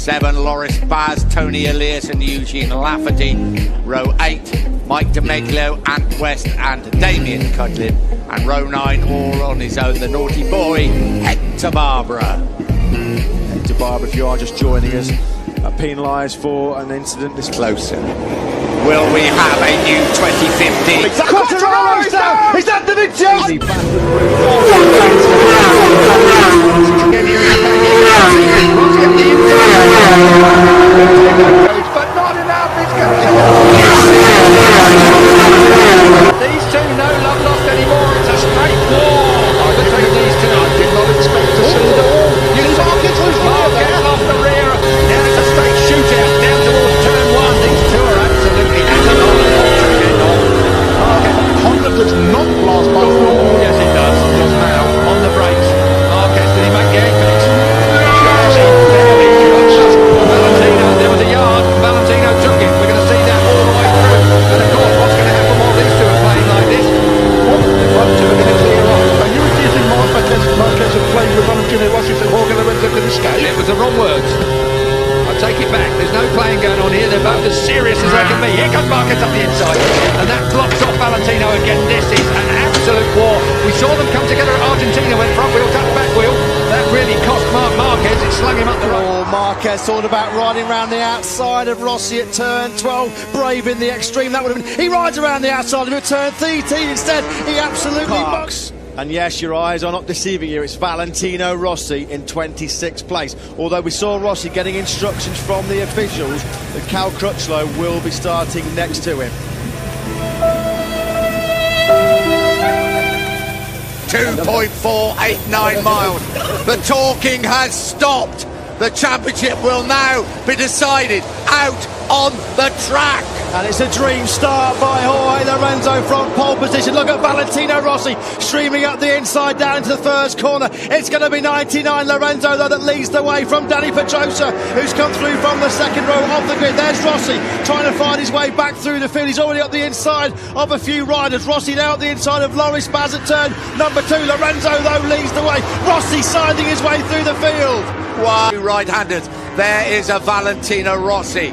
7, Loris Baz, Tony Elias and Eugene Lafferty. Row 8, Mike DeMeglio, Ant West and Damien Cudlin. And row 9, all on his own, the naughty boy, Hector Barbara. Hector Barbara, if you are just joining us, penalised for an incident this Closer. Will we have a new 2015? Is that the big Chelsea? But not enough. These two, no love lost anymore. It's a straight war. I looked at these two. I did not expect to see them all. Marquez lost the rear. Now it's a straight shootout down towards turn 1. These two are absolutely Honda does not last by 4. Yes, it does. Just now on the brakes. Marquez, did he make the apex? Valentino, there was a yard. Valentino took it. We're going to see that all the way through. And of course, what's going to happen while these two are playing like this? The front two are going to clear off. Are you accusing Marquez of playing with Valentino Rossi so Jorge Lorenzo could escape? It was the wrong words. I take it back. There's no playing going on here. They're both as serious as they can be. Here comes Marquez up the inside. And that blocks off Valentino again. This is an absolute war. We saw them come together at Argentina when front wheel touched back wheel. That really cost Marquez. It slung him up the right. Marquez thought about riding around the outside of Rossi at turn 12, brave in the extreme. That would have been. He rides around the outside of him at turn 13 instead. He absolutely bucks. And yes, your eyes are not deceiving you. It's Valentino Rossi in 26th place. Although we saw Rossi getting instructions from the officials that Cal Crutchlow will be starting next to him. 2.489 miles. The talking has stopped. The championship will now be decided out on the track. And it's a dream start by Jorge Lorenzo from pole position. Look at Valentino Rossi streaming up the inside down into the first corner. It's going to be 99 Lorenzo though that leads the way from Danny Pedrosa, who's come through from the second row of the grid. There's Rossi trying to find his way back through the field. He's already up the inside of a few riders. Rossi now at the inside of Loris Baz at turn number 2. Lorenzo though leads the way. Rossi siding his way through the field. Wow. Right-handers. There is a Valentino Rossi.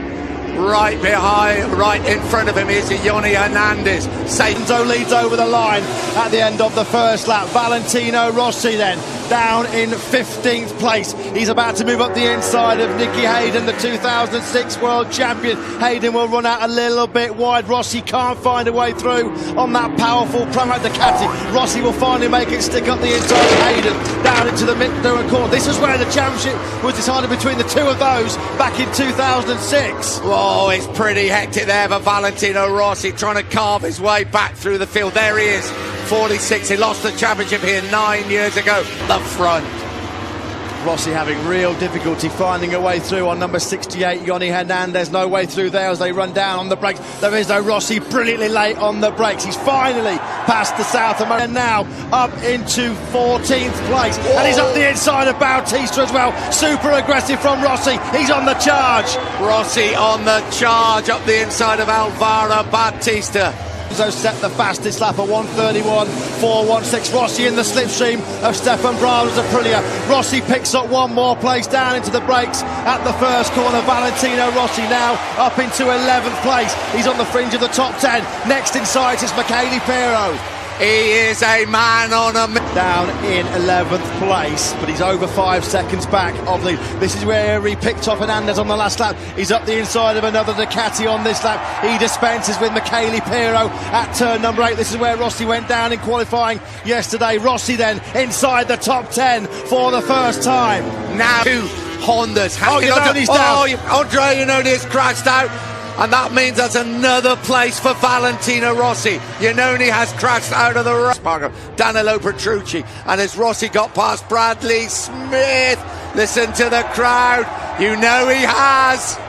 Right behind, right in front of him is Yoni Hernandez. Satanzo leads over the line at the end of the first lap. Valentino Rossi then down in 15th place. He's about to move up the inside of Nicky Hayden, the 2006 world champion. Hayden will run out a little bit wide. Rossi can't find a way through on that powerful Pramac Ducati. Rossi will finally make it stick up the inside of Hayden down into the mid-third corner. This is where the championship was decided between the two of those back in 2006. Oh, it's pretty hectic there for Valentino Rossi trying to carve his way back through the field. There he is, 46. He lost the championship here 9 years ago. The front. Rossi having real difficulty finding a way through on number 68, Yoni Hernandez. No way through there as they run down on the brakes. There is no Rossi, brilliantly late on the brakes. He's finally past the South American, now up into 14th place. Whoa. And he's up the inside of Bautista as well. Super aggressive from Rossi. He's on the charge. Rossi on the charge up the inside of Alvaro Bautista. Set the fastest lap at 1:31.416. Rossi in the slipstream of Stefan Bradl's Aprilia. Rossi picks up one more place down into the brakes at the first corner. Valentino Rossi now up into 11th place. He's on the fringe of the top 10. Next in sight is Michele Pirro. He is a man on a down in 11th place, but he's over 5 seconds back of lead. This is where he picked off Hernandez on the last lap. He's up the inside of another Ducati on this lap. He dispenses with Michele Pirro at turn number 8. This is where Rossi went down in qualifying yesterday. Rossi then inside the top 10 for the first time. Now two Hondas. Iannoni's down. Andre Iannoni has crashed out. And that means that's another place for Valentino Rossi. Iannoni has crashed out of the race. Danilo Petrucci. And as Rossi got past Bradley Smith, listen to the crowd. You know he has.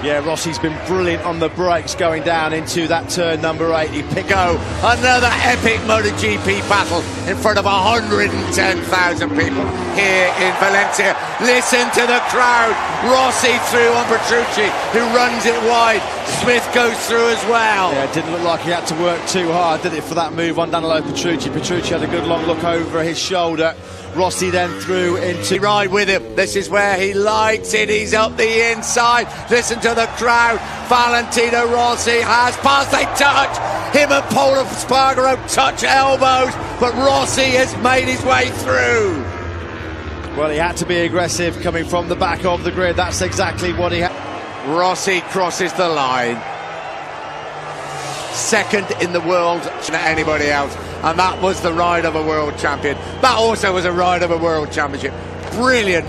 Yeah, Rossi's been brilliant on the brakes going down into that turn number 8. He picked another epic MotoGP battle in front of 110,000 people here in Valencia. Listen to the crowd. Rossi through on Petrucci, who runs it wide. Smith goes through as well. Yeah, it didn't look like he had to work too hard, did it, for that move on Danilo Petrucci. Petrucci had a good long look over his shoulder. Rossi then through into... Right with him. This is where he likes it. He's up the inside. Listen to the crowd. Valentino Rossi has passed. They touch. Him and Paul Espargaro touch elbows, but Rossi has made his way through. Well, he had to be aggressive coming from the back of the grid. That's exactly what he had. Rossi crosses the line. Second in the world to anybody else, and that was the ride of a world champion. That also was a ride of a world championship. Brilliant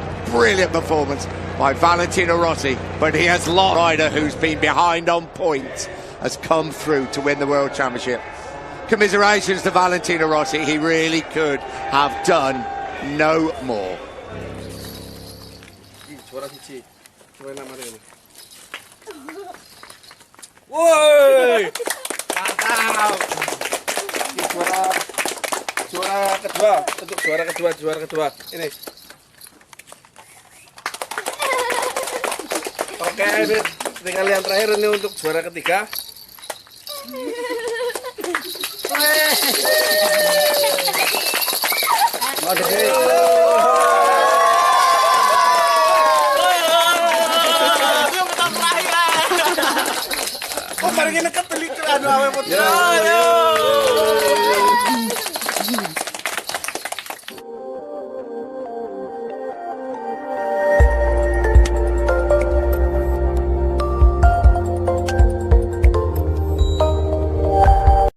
performance by Valentino Rossi, but he has lost. Rider who's been behind on points has come through to win the world championship. Commiserations to Valentino Rossi. He really could have done no more. Woi, mantap. Juara kedua, untuk juara kedua. Ini. Oke, ini tinggal yang terakhir ini untuk juara ketiga. Kemarin nekat telik aduh awet.